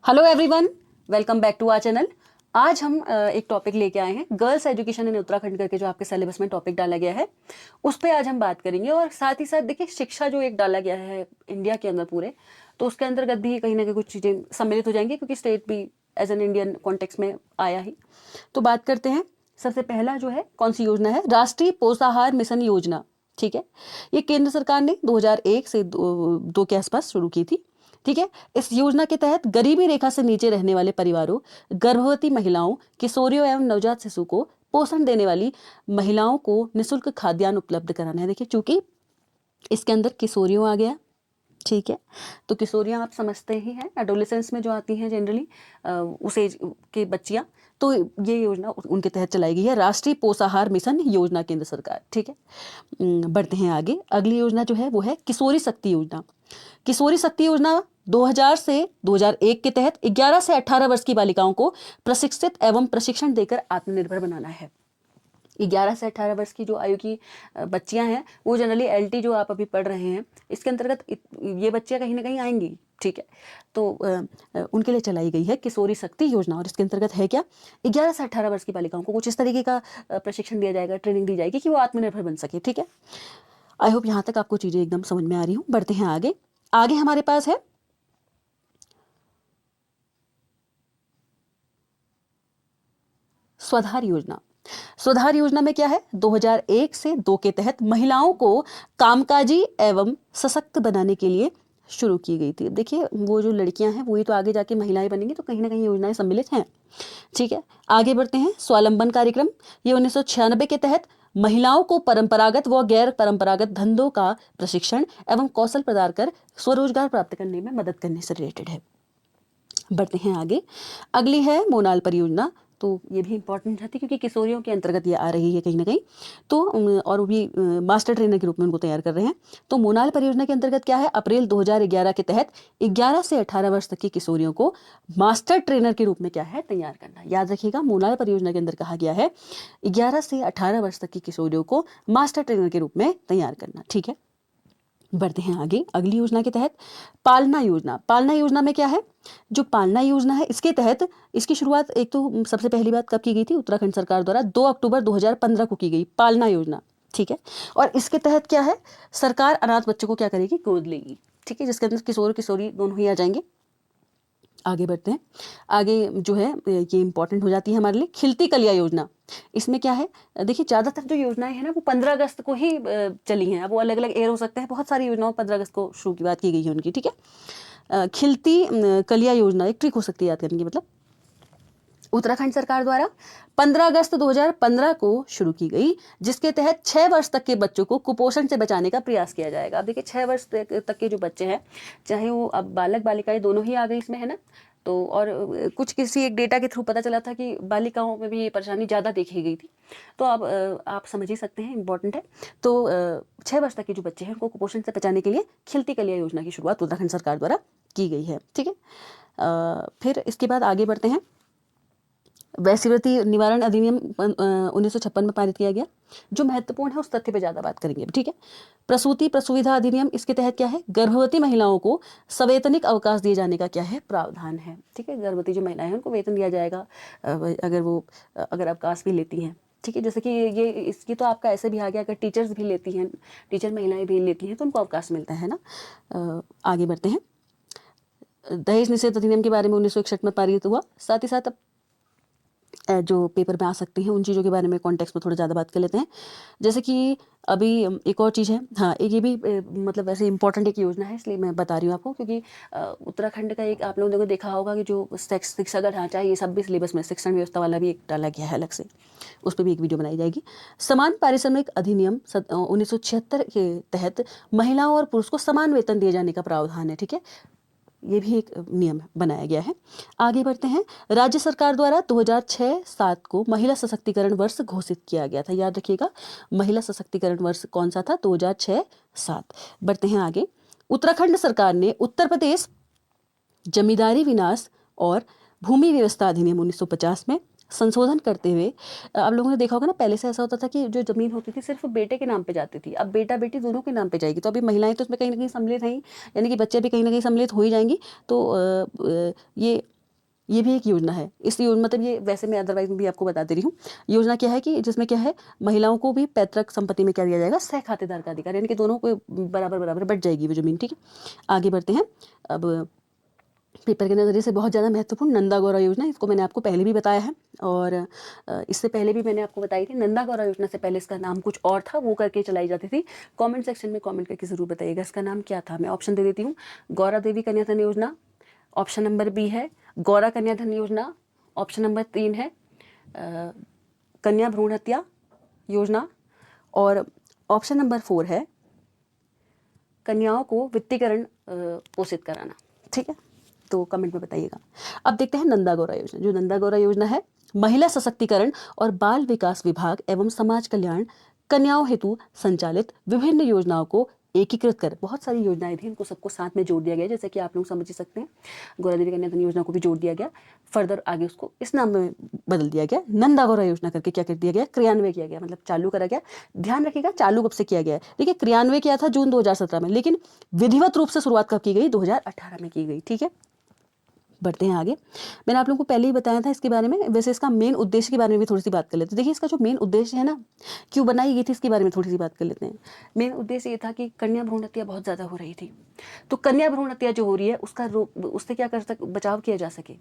Hello everyone, welcome back to our channel. आज हम एक टॉपिक लेके आए हैं, गर्ल्स एजुकेशन इन उत्तराखंड करके जो आपके सिलेबस में टॉपिक डाला गया है उस पे आज हम बात करेंगे। और साथ ही साथ देखिए, शिक्षा जो एक डाला गया है इंडिया के अंदर पूरे, तो उसके अंतर्गत भी कहीं ना कहीं कुछ चीज़ें सम्मिलित हो जाएंगी क्योंकि स्टेट भी एज एन इंडियन कॉन्टेक्स्ट में आया ही। तो बात करते हैं। सबसे पहला जो है, कौन सी योजना है? राष्ट्रीय पोषाहार मिशन योजना। ठीक है, ये केंद्र सरकार ने 2001 से 2 के आसपास शुरू की थी। ठीक है, इस योजना के तहत गरीबी रेखा से नीचे रहने वाले परिवारों, गर्भवती महिलाओं, किशोरियों एवं नवजात शिशु को पोषण देने वाली महिलाओं को निःशुल्क खाद्यान्न उपलब्ध कराना है। देखिए, चूंकि इसके अंदर किशोरियों आ गया, ठीक है, तो किशोरियां आप समझते ही हैं, एडोलेसेंस में जो आती हैं जनरली उस एज के बच्चियां, तो ये योजना उनके तहत चलाई गई है, राष्ट्रीय पोषाहार मिशन योजना, केंद्र सरकार। ठीक है, बढ़ते हैं आगे। अगली योजना जो है वो है किशोरी शक्ति योजना। किशोरी शक्ति योजना 2000 से 2001 के तहत 11 से 18 वर्ष की बालिकाओं को प्रशिक्षित एवं प्रशिक्षण देकर आत्मनिर्भर बनाना है। 11 से 18 वर्ष की जो आयु की बच्चियां हैं, वो जनरली एलटी जो आप अभी पढ़ रहे हैं, इसके अंतर्गत ये बच्चियां कहीं ना कहीं आएंगी। ठीक है, तो उनके लिए चलाई गई है किशोरी शक्ति योजना। और इसके अंतर्गत है क्या? 11 से 18 वर्ष की बालिकाओं को कुछ इस तरीके का प्रशिक्षण दिया जाएगा, ट्रेनिंग दी जाएगी कि वो आत्मनिर्भर बन सके। ठीक है, आई होप यहाँ तक आपको चीज़ें एकदम समझ में आ रही हूँ। बढ़ते हैं आगे। आगे हमारे पास है स्वधार योजना। स्वधार योजना में क्या है? 2001 से 2 के तहत महिलाओं को कामकाजी एवं सशक्त बनाने के लिए शुरू की गई थी। देखिए, वो जो लड़कियां हैं वही तो आगे जाके महिलाएं बनेंगी, तो कहीं ना कहीं योजनाएं सम्मिलित हैं। ठीक है, आगे बढ़ते हैं। स्वावलंबन कार्यक्रम, ये 1996 के तहत महिलाओं को परंपरागत व गैर परंपरागत धंधों का प्रशिक्षण एवं कौशल प्रदान कर स्वरोजगार प्राप्त करने में मदद करने से रिलेटेड है। बढ़ते हैं आगे। अगली है मोनाल परियोजना। तो ये भी इंपॉर्टेंट रहती है क्योंकि किशोरियों के अंतर्गत ये आ रही है कहीं ना कहीं, तो और वो भी मास्टर ट्रेनर के रूप में उनको तैयार कर रहे हैं। तो मोनाल परियोजना के अंतर्गत क्या है? अप्रैल 2011 के तहत 11 से 18 वर्ष तक की किशोरियों को मास्टर ट्रेनर के रूप में क्या है? तैयार करना। याद रखिएगा, मोनाल परियोजना के अंदर कहा गया है 11 से 18 वर्ष तक की किशोरियों को मास्टर ट्रेनर के रूप में तैयार करना। ठीक है, बढ़ते हैं आगे। अगली योजना के तहत पालना योजना। पालना योजना में क्या है? जो पालना योजना है, इसके तहत इसकी शुरुआत एक तो सबसे पहली बात कब की गई थी? उत्तराखंड सरकार द्वारा 2 अक्टूबर 2015 को की गई पालना योजना। ठीक है, और इसके तहत क्या है? सरकार अनाथ बच्चों को क्या करेगी? गोद लेगी। ठीक है, जिसके अंदर किशोर किशोरी दोनों ही आ जाएंगे। आगे बढ़ते हैं। आगे जो है ये इंपॉर्टेंट हो जाती है हमारे लिए, खिलती कलिया योजना। इसमें क्या है? देखिए, ज़्यादातर जो योजनाएं हैं ना वो 15 अगस्त को ही चली हैं। अब वो अलग अलग एयर हो सकते हैं, बहुत सारी योजनाओं 15 अगस्त को शुरू की बात की गई है उनकी। ठीक है, खिलती कलिया योजना एक ट्रिक हो सकती है याद करने की। मतलब उत्तराखंड सरकार द्वारा 15 अगस्त 2015 को शुरू की गई, जिसके तहत 6 वर्ष तक के बच्चों को कुपोषण से बचाने का प्रयास किया जाएगा। अब देखिए, 6 वर्ष तक के जो बच्चे हैं, चाहे वो अब बालक बालिकाएं दोनों ही आ गई इसमें, है ना। तो और कुछ किसी एक डेटा के थ्रू पता चला था कि बालिकाओं में भी ये परेशानी ज़्यादा देखी गई थी। तो अब आप समझ ही सकते हैं, इंपॉर्टेंट है। तो 6 वर्ष तक के जो बच्चे हैं उनको कुपोषण से बचाने के लिए खिलती कलिया योजना की शुरुआत उत्तराखंड सरकार द्वारा की गई है। ठीक है, फिर इसके बाद आगे बढ़ते हैं। वैश्यवृत्ति निवारण अधिनियम 1956 में पारित किया गया। जो महत्वपूर्ण है उस तथ्य पे ज़्यादा बात करेंगे। ठीक है, प्रसूति प्रसुविधा अधिनियम, इसके तहत क्या है? गर्भवती महिलाओं को सवैतनिक अवकाश दिए जाने का क्या है? प्रावधान है। ठीक है, गर्भवती जो महिलाएं हैं उनको वेतन दिया जाएगा अगर अवकाश भी लेती हैं। ठीक है, जैसे कि ये इसकी तो आपका ऐसे भी आ गया, अगर टीचर्स भी लेती हैं, टीचर महिलाएं भी लेती हैं तो उनको अवकाश मिलता है ना। आगे बढ़ते हैं। दहेज निषेध अधिनियम के बारे में 1961 में पारित हुआ। साथ ही साथ जो पेपर में आ सकती हैं उन चीज़ों के बारे में कॉन्टेक्स्ट में थोड़ा ज़्यादा बात कर लेते हैं। जैसे कि अभी एक और चीज़ है, हाँ, एक ये भी मतलब वैसे इंपॉर्टेंट एक योजना है, इसलिए मैं बता रही हूँ आपको, क्योंकि उत्तराखंड का एक आप लोगों ने देखा होगा कि जो शिक्षा का ढांचा है, ये सब भी सिलेबस में शिक्षण व्यवस्था वाला भी एक डाला गया है अलग से, उस पर भी एक वीडियो बनाई जाएगी। समान पारिश्रमिक अधिनियम 1976 के तहत महिलाओं और पुरुष को समान वेतन दिए जाने का प्रावधान है। ठीक है, ये भी एक नियम बनाया गया है। आगे बढ़ते हैं। राज्य सरकार द्वारा 2006-07 को महिला सशक्तिकरण वर्ष घोषित किया गया था। याद रखिएगा, महिला सशक्तिकरण वर्ष कौन सा था? 2006-07। बढ़ते हैं आगे। उत्तराखंड सरकार ने उत्तर प्रदेश जमींदारी विनाश और भूमि व्यवस्था अधिनियम 1950 में संशोधन करते हुए, आप लोगों ने देखा होगा ना, पहले से ऐसा होता था कि जो जमीन होती थी सिर्फ बेटे के नाम पे जाती थी, अब बेटा बेटी दोनों के नाम पे जाएगी। तो अभी महिलाएं तो उसमें कहीं ना कहीं सम्मिलित हैं, यानी कि बच्चे भी कहीं ना कहीं सम्मिलित हो ही जाएंगी। तो ये ये भी एक योजना है। इस योजना मतलब ये वैसे मैं अदरवाइज भी आपको बता दे रही हूँ। योजना क्या है कि जिसमें क्या है, महिलाओं को भी पैतृक संपत्ति में क्या दिया जाएगा, सह खातेदार का अधिकार, यानी कि दोनों को बराबर बराबर बट जाएगी वो जमीन। ठीक है, आगे बढ़ते हैं। अब पेपर के नज़रिए से बहुत ज़्यादा महत्वपूर्ण नंदा गौरा योजना, इसको मैंने आपको पहले भी बताया है और इससे पहले भी मैंने आपको बताई थी। नंदा गौरा योजना से पहले इसका नाम कुछ और था, वो करके चलाई जाती थी। कमेंट सेक्शन में कमेंट करके ज़रूर बताइएगा इसका नाम क्या था। मैं ऑप्शन दे देती हूँ, गौरा देवी कन्या धन योजना, ऑप्शन नंबर बी है गौरा कन्या धन योजना, ऑप्शन नंबर 3 है कन्या भ्रूण हत्या योजना, और ऑप्शन नंबर 4 है कन्याओं को वित्तीकरण पोषित कराना। ठीक है, तो कमेंट में बताइएगा। अब देखते हैं नंदा गौरा योजना। जो नंदा गौरा योजना है, महिला सशक्तिकरण और बाल विकास विभाग एवं समाज कल्याण कन्याओं हेतु संचालित विभिन्न योजनाओं को एकीकृत कर, बहुत सारी योजनाएं थी, इनको सबको साथ में जोड़ दिया गया, जैसे कि आप लोग समझ ही सकते हैं। गौरा देवी कन्या धन योजना को भी जोड़ दिया गया, फर्दर आगे उसको इस नाम में बदल दिया गया, नंदा गौरा योजना करके क्या कर दिया गया, क्रियान्वय किया गया, मतलब चालू करा गया। ध्यान रखिएगा चालू कब से किया गया है। देखिए क्रियान्वय किया था जून 2017 में, लेकिन विधिवत रूप से शुरुआत कब की गई, 2018 में की गई। ठीक है, बढ़ते हैं आगे। मैंने आप लोगों को पहले ही बताया था इसके बारे में। वैसे इसका मेन उद्देश्य के बारे में भी थोड़ी सी बात कर लेते हैं। देखिए इसका जो मेन उद्देश्य है ना, क्यों बनाई गई थी, इसके बारे में थोड़ी सी बात कर लेते हैं। मेन उद्देश्य ये था कि कन्या भ्रूण हत्या बहुत ज़्यादा हो रही थी, तो कन्या भ्रूण हत्या जो हो रही है उसका उससे क्या बचाव किया जा सके।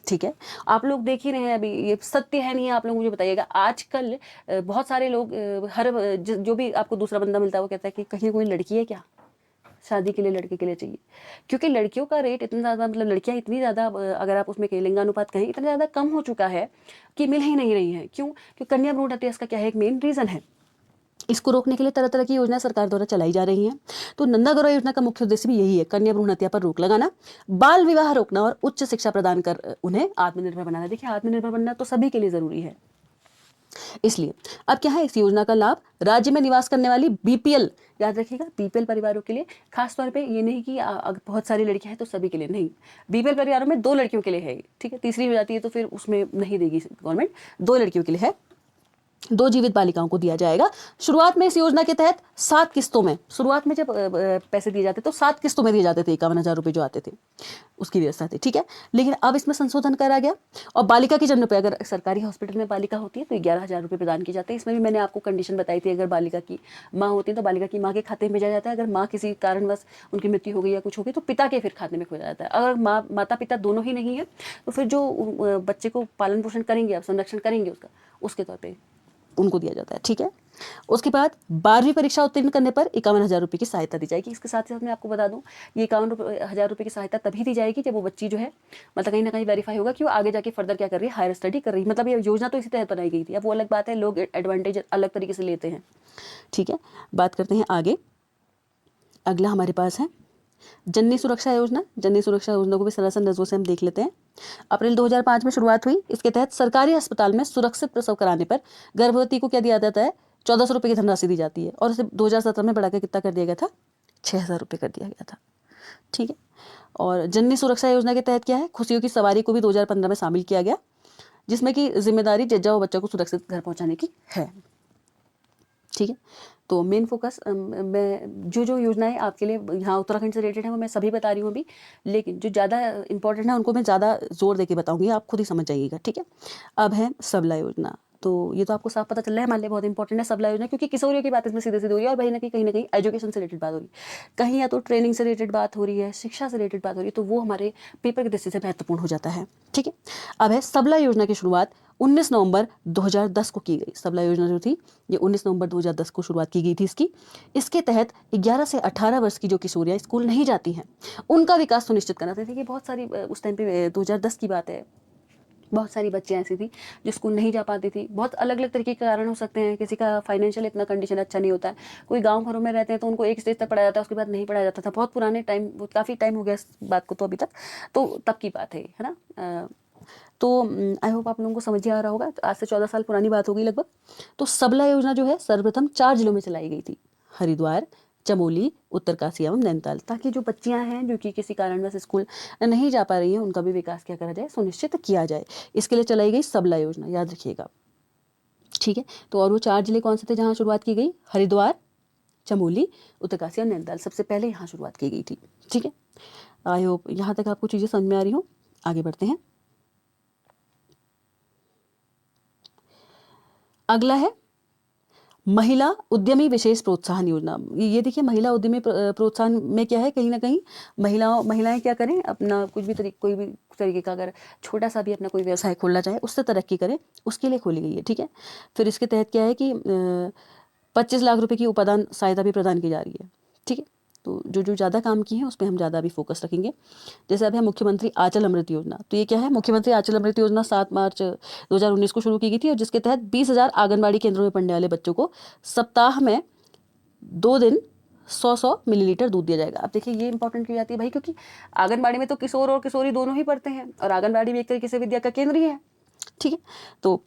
ठीक है, आप लोग देख ही रहे हैं, अभी ये सत्य है नहीं है, आप लोग मुझे बताइएगा। आजकल बहुत सारे लोग जो भी आपको दूसरा बंदा मिलता है वो कहता है कि कहीं कोई लड़की है क्या, शादी के लिए लड़के के लिए चाहिए, क्योंकि लड़कियों का रेट इतना ज़्यादा, मतलब लड़कियां इतनी ज़्यादा, अगर आप उसमें लिंगानुपात कहें, इतना ज़्यादा कम हो चुका है कि मिल ही नहीं रही है। क्यों? क्योंकि कन्या भ्रूण हत्या इसका क्या है, एक मेन रीज़न है। इसको रोकने के लिए तरह तरह की योजना सरकार द्वारा चलाई जा रही हैं। तो नंदा गौरा योजना का मुख्य उद्देश्य भी यही है, कन्या भ्रूण हत्या पर रोक लगाना, बाल विवाह रोकना और उच्च शिक्षा प्रदान कर उन्हें आत्मनिर्भर बनाना। देखिए आत्मनिर्भर बनना तो सभी के लिए ज़रूरी है, इसलिए अब क्या है, इस योजना का लाभ राज्य में निवास करने वाली बीपीएल, याद रखिएगा बीपीएल परिवारों के लिए, खास तौर पे ये नहीं कि बहुत सारी लड़कियां हैं तो सभी के लिए नहीं, बीपीएल परिवारों में 2 लड़कियों के लिए है। ठीक है, तीसरी हो जाती है तो फिर उसमें नहीं देगी गवर्नमेंट, 2 लड़कियों के लिए है, 2 जीवित बालिकाओं को दिया जाएगा। शुरुआत में इस योजना के तहत 7 किस्तों में, शुरुआत में जब पैसे दिए जाते तो 7 किस्तों में दिए जाते थे, 51,000 रुपये जो आते थे उसकी व्यवस्था थी। ठीक है, लेकिन अब इसमें संशोधन करा गया और बालिका की जन्म पे, अगर सरकारी हॉस्पिटल में बालिका होती है तो 11,000 रुपये प्रदान किए जाते हैं। इसमें भी मैंने आपको कंडीशन बताई थी, अगर बालिका की माँ होती है तो बालिका की माँ के खाते में भेजा जाता है, अगर माँ किसी कारणवश उनकी मृत्यु हो गई या कुछ हो गई तो पिता के फिर खाते में खोजा जाता है। अगर माता पिता दोनों ही नहीं है तो फिर जो बच्चे को पालन पोषण करेंगे, आप संरक्षण करेंगे उसका, उसके तौर पर उनको दिया जाता है। ठीक है, उसके बाद 12वीं परीक्षा उत्तीर्ण करने पर 51,000 रुपये की सहायता दी जाएगी। इसके साथ साथ मैं आपको बता दूं, ये 51,000 रुपये की सहायता तभी दी जाएगी जब वो बच्ची जो है, मतलब कहीं ना कहीं वेरीफाई होगा कि वो आगे जाके फर्दर क्या कर रही है, हायर स्टडी कर रही है। मतलब ये योजना तो इसी तहत बनाई गई थी। अब वो अलग बात है, लोग एडवांटेज अलग तरीके से लेते हैं। ठीक है, बात करते हैं आगे। अगला हमारे पास है जननी सुरक्षा योजना। जननी सुरक्षा योजना को भी सरल नजरों से हम देख लेते हैं। अप्रैल 2005 में शुरुआत हुई। इसके तहत सरकारी अस्पताल में सुरक्षित प्रसव कराने पर गर्भवती को क्या दिया जाता है, 1,400 रुपये की धनराशि दी जाती है, और इसे 2017 में बढ़ाकर कितना कर दिया गया था, 6,000 रुपये कर दिया गया था। ठीक है, और जननी सुरक्षा योजना के तहत क्या है, खुशियों की सवारी को भी 2015 में शामिल किया गया, जिसमें कि जिम्मेदारी जज्जा व बच्चों को सुरक्षित घर पहुँचाने की है। ठीक है, तो मेन फोकस मैं जो योजनाएं आपके लिए यहाँ उत्तराखंड से रिलेटेड है वो मैं सभी बता रही हूँ अभी, लेकिन जो ज़्यादा इंपॉर्टेंट है उनको मैं ज़्यादा जोर देके बताऊंगी, आप खुद ही समझ जाइएगा। ठीक है, अब है सबला योजना। तो ये तो आपको साफ पता चल रहा है हमारे लिए बहुत इंपॉर्टेंट है सबला योजना, क्योंकि किशोरियों की बात इसमें सीधे सीधे हो रही है और कहीं ना कहीं एजुकेशन से रिलेटेड बात हो रही है, कहीं या तो ट्रेनिंग से रिलेटेड बात हो रही है, शिक्षा से रिलेटेड बात हो रही है, तो वो हमारे पेपर की दृष्टि से महत्वपूर्ण हो जाता है। ठीक है, अब है सबला योजना की शुरुआत 19 नवंबर 2010 को की गई। सबला योजना जो थी ये 19 नवंबर 2010 को शुरुआत की गई थी इसकी। इसके तहत 11 से 18 वर्ष की जो किशोरियाँ स्कूल नहीं जाती हैं उनका विकास सुनिश्चित करना था। देखिए बहुत सारी उस टाइम पे 2010 की बात है, बहुत सारी बच्चियाँ ऐसी थी जो स्कूल नहीं जा पाती थी। बहुत अलग अलग तरीके के कारण हो सकते हैं, किसी का फाइनेंशियल इतना कंडीशन अच्छा नहीं होता है, कोई गांव घरों में रहते हैं तो उनको एक स्टेज तक पढ़ाया जाता है, उसके बाद नहीं पढ़ाया जाता था। बहुत पुराने टाइम, काफ़ी टाइम हो गया इस बात को तो अभी तक, तो तब की बात है ना। तो आई होप आप लोगों को समझ ही आ रहा होगा, तो आज से 14 साल पुरानी बात होगी लगभग। तो सबला योजना जो है सर्वप्रथम 4 जिलों में चलाई गई थी, हरिद्वार, चमोली, उत्तरकाशी एवं नैनीताल, ताकि जो बच्चियां हैं जो कि किसी कारणवश स्कूल नहीं जा पा रही हैं उनका भी विकास क्या करा जाए, सुनिश्चित किया जाए। इसके लिए चलाई गई सबला योजना, याद रखिएगा। ठीक है, तो और वो 4 जिले कौन से थे जहाँ शुरुआत की गई, हरिद्वार, चमोली, उत्तरकाशी और नैनीताल, सबसे पहले यहाँ शुरुआत की गई थी। ठीक है, आई होप यहाँ तक आपको चीज़ें समझ में आ रही हो। आगे बढ़ते हैं। अगला है महिला उद्यमी विशेष प्रोत्साहन योजना। ये देखिए, महिला उद्यमी प्रोत्साहन में क्या है, कहीं ना कहीं महिलाएं क्या करें, अपना कोई भी तरीके का अगर छोटा सा भी अपना कोई व्यवसाय खोलना चाहे, उससे तरक्की करें, उसके लिए खोली गई है। ठीक है, फिर इसके तहत क्या है कि 25 लाख रुपए की उपादान सहायता भी प्रदान की जा रही है। ठीक है, तो जो ज़्यादा काम की है उस पर हम ज़्यादा भी फोकस रखेंगे। जैसे अब है मुख्यमंत्री आंचल अमृत योजना। तो ये क्या है, मुख्यमंत्री आंचल अमृत योजना 7 मार्च 2019 को शुरू की गई थी, और जिसके तहत 20,000 आंगनबाड़ी केंद्रों में पढ़ने वाले बच्चों को सप्ताह में 2 दिन 100 मिलीलीटर दूध दिया जाएगा। अब देखिए, ये इंपॉर्टेंट क्यों जाती है भाई, क्योंकि आंगनबाड़ी में तो किशोर और किशोरी दोनों ही पढ़ते हैं, और आंगनबाड़ी भी एक तरीके से विद्या का केंद्र ही है। ठीक है, तो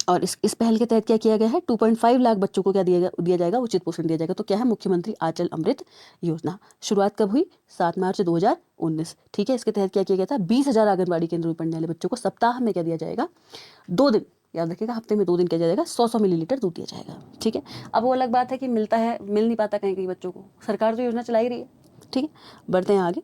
और इस पहल के तहत क्या किया गया है, 2.5 लाख बच्चों को क्या दिया जाएगा, उचित पोषण दिया जाएगा। तो क्या है, मुख्यमंत्री आंचल अमृत योजना। शुरुआत कब हुई, 7 मार्च 2019। ठीक है, इसके तहत क्या किया गया था, 20,000 आंगनबाड़ी केंद्रों में पढ़ने वाले बच्चों को सप्ताह में क्या दिया जाएगा, 2 दिन, याद रखिएगा, हफ्ते में 2 दिन क्या दिया जाएगा, 100 मिलीलीटर दूध दिया जाएगा। ठीक है, अब वो अलग बात है कि मिल नहीं पाता कहीं कहीं बच्चों को, सरकार तो योजना चला ही रही है। ठीक है, बढ़ते हैं आगे।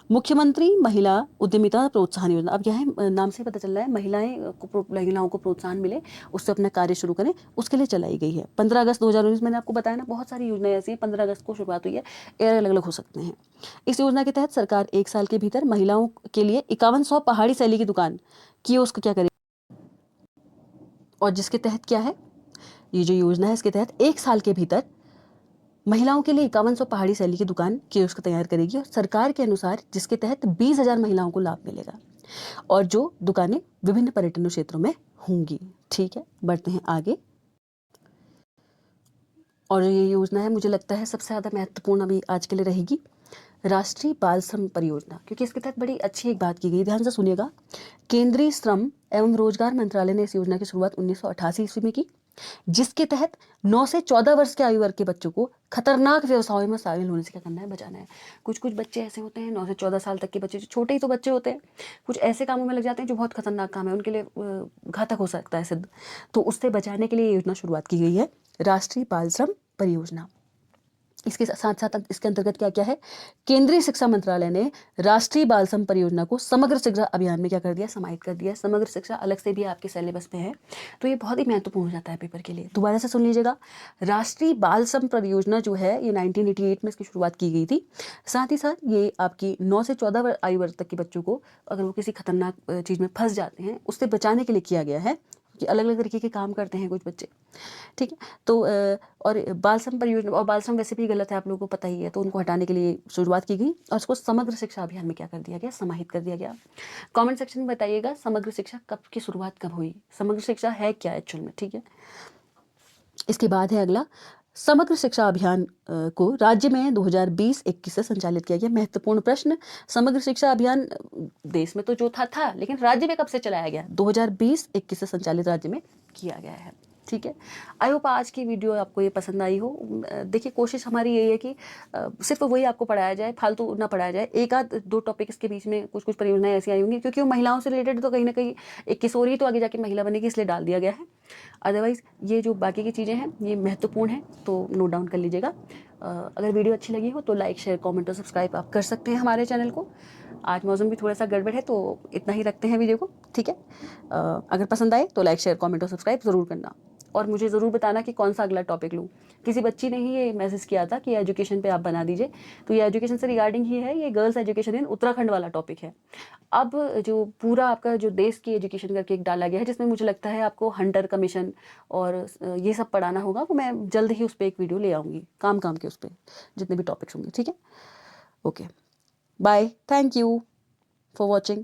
मुख्यमंत्री महिला उद्यमिता प्रोत्साहन योजना। अब क्या है, नाम से पता चल रहा है, महिलाओं को प्रोत्साहन मिले, उससे अपना कार्य शुरू करें, उसके लिए चलाई गई है। 15 अगस्त 2019, मैंने आपको बताया ना, बहुत सारी योजनाएं ऐसी हैं, 15 अगस्त को शुरुआत हुई है, अलग अलग हो सकते हैं। इस योजना के तहत सरकार 1 साल के भीतर महिलाओं के लिए 5100 पहाड़ी शैली की दुकान कियोस्क क्या करेगी, और जिसके तहत क्या है, ये जो योजना है, इसके तहत 1 साल के भीतर महिलाओं के लिए 5100 पहाड़ी शैली की दुकान कियोस्क तैयार करेगी, और सरकार के अनुसार जिसके तहत 20,000 महिलाओं को लाभ मिलेगा, और जो दुकानें विभिन्न पर्यटन क्षेत्रों में होंगी। ठीक है, बढ़ते हैं आगे। और ये योजना है, मुझे लगता है सबसे ज़्यादा महत्वपूर्ण अभी आज के लिए रहेगी, राष्ट्रीय बाल श्रम परियोजना, क्योंकि इसके तहत बड़ी अच्छी एक बात की गई, ध्यान से सुनिएगा। केंद्रीय श्रम एवं रोजगार मंत्रालय ने इस योजना की शुरुआत 1988 ईस्वी में की, जिसके तहत 9 से 14 वर्ष के आयु वर्ग के बच्चों को खतरनाक व्यवसायों में शामिल होने से क्या करना है, बचाना है। कुछ बच्चे ऐसे होते हैं, 9 से 14 साल तक के बच्चे, जो छोटे ही तो बच्चे होते हैं, कुछ ऐसे कामों में लग जाते हैं जो बहुत खतरनाक काम है, उनके लिए घातक हो सकता है सिद्ध। तो उससे बचाने के लिए योजना शुरुआत की गई है, राष्ट्रीय बाल श्रम परियोजना। इसके साथ साथ इसके अंतर्गत क्या क्या है, केंद्रीय शिक्षा मंत्रालय ने राष्ट्रीय बाल श्रम परियोजना को समग्र शिक्षा अभियान में क्या कर दिया, समाहित कर दिया। समग्र शिक्षा अलग से भी आपके सिलेबस में है, तो ये बहुत ही महत्वपूर्ण हो जाता है पेपर के लिए। दोबारा से सुन लीजिएगा, राष्ट्रीय बाल श्रम परियोजना जो है, ये 1988 में इसकी शुरुआत की गई थी। साथ ही साथ ये आपकी 9 से 14 आयु वर्ग तक के बच्चों को, अगर वो किसी खतरनाक चीज़ में फंस जाते हैं, उससे बचाने के लिए किया गया है, कि अलग अलग तरीके के काम करते हैं कुछ बच्चे। ठीक है, तो और बाल श्रम परियोजना, और बाल श्रम वैसे भी गलत है, आप लोगों को पता ही है, तो उनको हटाने के लिए शुरुआत की गई, और उसको समग्र शिक्षा अभियान में क्या कर दिया गया, समाहित कर दिया गया। कमेंट सेक्शन में बताइएगा, समग्र शिक्षा कब की शुरुआत कब हुई, समग्र शिक्षा है क्या एक्चुअल में। ठीक है, इसके बाद है अगला, समग्र शिक्षा अभियान को राज्य में 2020-21 से संचालित किया गया। महत्वपूर्ण प्रश्न, समग्र शिक्षा अभियान देश में तो जो था, लेकिन राज्य में कब से चलाया गया, 2020-21 से संचालित राज्य में किया गया है। ठीक है, आई होप आज की वीडियो आपको ये पसंद आई हो। देखिए, कोशिश हमारी यही है कि सिर्फ वही आपको पढ़ाया जाए, फालतू ना पढ़ाया जाए। एक आध 2 टॉपिक इसके बीच में कुछ परियोजनाएं ऐसी आई होंगी, क्योंकि वो महिलाओं से रिलेटेड, तो कहीं ना कहीं एक किशोरी तो आगे जाके महिला बनेगी, इसलिए डाल दिया गया है। अदरवाइज़ ये जो बाकी की चीज़ें हैं, ये महत्वपूर्ण हैं, तो नोट डाउन कर लीजिएगा। अगर वीडियो अच्छी लगी हो तो लाइक, शेयर, कमेंट और सब्सक्राइब आप कर सकते हैं हमारे चैनल को। आज मौसम भी थोड़ा सा गड़बड़ है, तो इतना ही रखते हैं वीडियो को। ठीक है, अगर पसंद आए तो लाइक, शेयर, कमेंट और सब्सक्राइब ज़रूर करना, और मुझे ज़रूर बताना कि कौन सा अगला टॉपिक लूँ। किसी बच्ची ने ही ये मैसेज किया था कि एजुकेशन पे आप बना दीजिए, तो ये एजुकेशन से रिगार्डिंग ही है, ये गर्ल्स एजुकेशन इन उत्तराखंड वाला टॉपिक है। अब जो पूरा आपका जो देश की एजुकेशन करके एक डाला गया है, जिसमें मुझे लगता है आपको हंटर कमीशन और ये सब पढ़ाना होगा, वो मैं जल्द ही उस पर एक वीडियो ले आऊँगी, काम के उस पर जितने भी टॉपिक्स होंगे। ठीक है, okay, bye, thank you for watching.